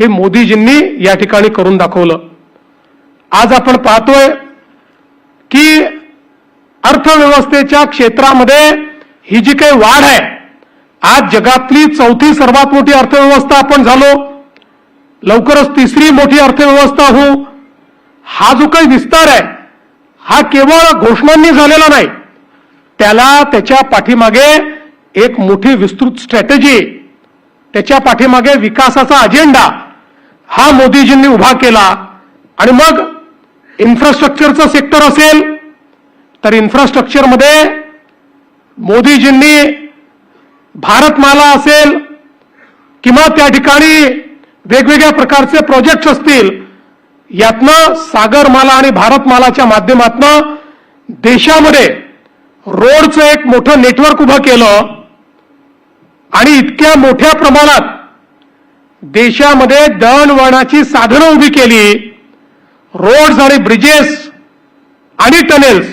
हे मोदीजींनी या ठिकाणी करून दाखवलं. आज आपण पाहतोय की अर्थव्यवस्थेच्या क्षेत्रामध्ये ही जी काही वाढ आहे, आज जगातली चौथी सर्वात मोठी अर्थव्यवस्था आपण झालो, लवकरच तिसरी मोठी अर्थव्यवस्था होऊ. हा जो काही विस्तार आहे हा केवळ घोषणांनी झालेला नाही, त्याच्या पाठीमागे एक मोठी विस्तृत स्ट्रॅटेजी, त्याच्या पाठीमागे विकासाचा अजेंडा हा मोदीजींनी उभा केला. आणि मग इन्फ्रास्ट्रक्चरचं सेक्टर असेल तर इन्फ्रास्ट्रक्चरमध्ये मोदीजींनी भारतमाला असेल किंवा त्या ठिकाणी वेगवेगळ्या प्रकारचे प्रोजेक्ट्स असतील, यातनं सागरमाला आणि भारतमालाच्या माध्यमातून देशामध्ये रोडचं एक मोठं नेटवर्क उभं केलं आणि इतक्या मोठ्या प्रमाणात देशामध्ये दळणवळणाची साधनं उभी केली. रोड्स आणि ब्रिजेस आणि टनेल्स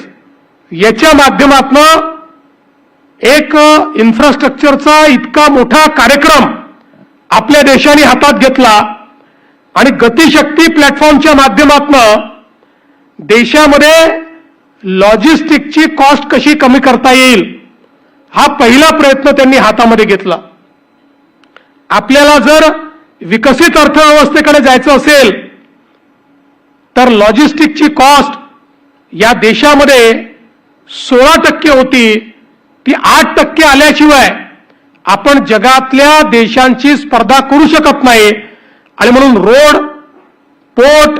याच्या माध्यमातून एक इन्फ्रास्ट्रक्चरचा इतका मोठा कार्यक्रम आपल्या देशाने हातात घेतला आणि गतिशक्ती प्लॅटफॉर्मच्या माध्यमातून देशामध्ये लॉजिस्टिकची कॉस्ट कशी कमी करता येईल हा पहिला प्रयत्न त्यांनी हातामध्ये घेतला. आपल्याला जर विकसित अर्थव्यवस्थेकडे जायचं असेल तर लॉजिस्टिकची कॉस्ट या देशामध्ये 16% होती, ती 8% आल्याशिवाय आपण जगातल्या देशांची स्पर्धा करू शकत नाही. आणि म्हणून रोड, पोर्ट,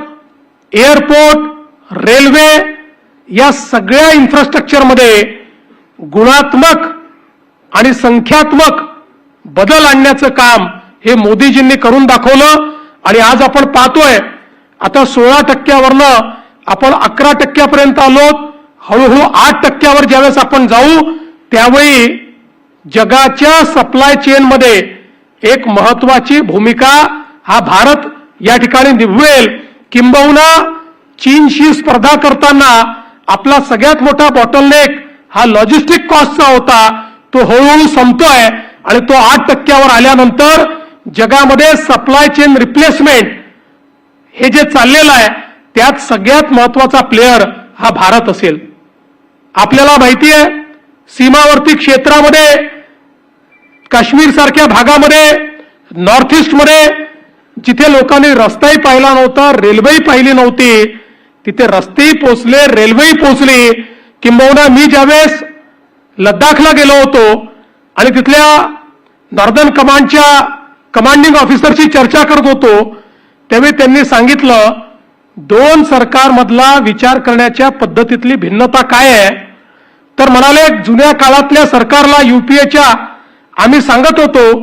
एअरपोर्ट, रेल्वे या सगळ्या इन्फ्रास्ट्रक्चरमध्ये गुणात्मक आणि संख्यात्मक बदल आणण्याचं काम हे मोदीजींनी करून दाखवलं. आणि आज आपण पाहतोय आता 16%वरनं आपण 11%पर्यंत आलो. हळूहळू 8%वर ज्यावेळेस आपण जाऊ त्यावेळी जगाच्या सप्लाय चेनमध्ये एक महत्वाची भूमिका हा भारत या ठिकाणी निभवेल. किंबहुना चीनशी स्पर्धा करताना आपला सगळ्यात मोठा बॉटलनेक हा लॉजिस्टिक कॉस्टचा होता, तो हळूहळू संपतोय आणि तो 8%वर आल्यानंतर जगामध्ये सप्लाय चेन रिप्लेसमेंट हे जे चाललेलं आहे त्यात सगळ्यात महत्वाचा प्लेयर हा भारत असेल. आपल्याला माहिती आहे सीमावर्ती क्षेत्रामध्ये काश्मीर सारख्या भागामध्ये, नॉर्थ ईस्टमध्ये जिथे लोकांनी रस्ताही पाहिला नव्हता, रेल्वेही पाहिली नव्हती, तिथे रस्तेही पोचले, रेल्वेही पोचली. किंबहुना मी ज्यावेळेस लद्दाखला गेलो होतो आणि तिथल्या नॉर्दर्न कमांडच्या कमांडिंग ऑफिसरची चर्चा करत होतो त्यावेळी त्यांनी सांगितलं दोन सरकारमधला विचार करण्याच्या पद्धतीतली भिन्नता काय आहे. तर म्हणाले जुन्या काळातल्या सरकारला युपीएच्या आम्ही सांगत होतो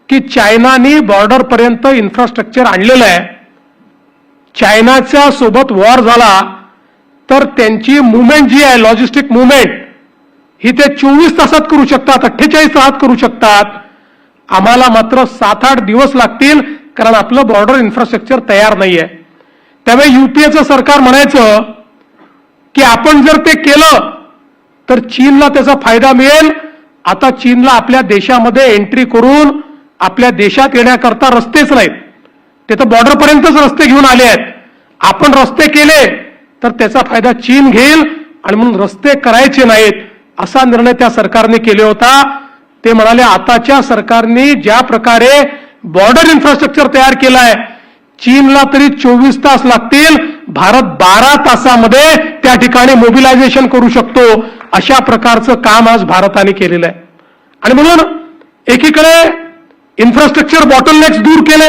की चायनानी बॉर्डरपर्यंत इन्फ्रास्ट्रक्चर आणलेलं आहे, चायनाच्या सोबत वॉर झाला तर त्यांची मुवमेंट जी आहे लॉजिस्टिक मुवमेंट ही ते 24 तासात करू शकतात, 48 तासात करू शकतात. आम्हाला मात्र 7-8 दिवस लागतील कारण आपलं बॉर्डर इन्फ्रास्ट्रक्चर तयार नाहीये. त्यावेळी युपीएचं सरकार म्हणायचं की आपण जर ते केलं तर चीनला त्याचा फायदा मिळेल. आता चीनला आपल्या देशामध्ये एंट्री करून आपल्या देशात येण्याकरता रस्तेच नाहीत, ते तर बॉर्डरपर्यंतच रस्ते घेऊन आले आहेत. आपण रस्ते केले तर त्याचा फायदा चीन घेईल आणि म्हणून रस्ते करायचे नाहीत असा निर्णय त्या सरकारने केला होता. ते म्हणाले आताच्या सरकारने ज्या प्रकारे बॉर्डर इन्फ्रास्ट्रक्चर तयार केलाय चीनला तरी 24 तास लागतील, भारत 12 तासामध्ये त्या ठिकाणी मोबिलायझेशन करू शकतो. अशा प्रकारचं काम आज भारताने केलेलं आहे. आणि म्हणून एकीकडे इन्फ्रास्ट्रक्चर बॉटलनेक्स दूर केले,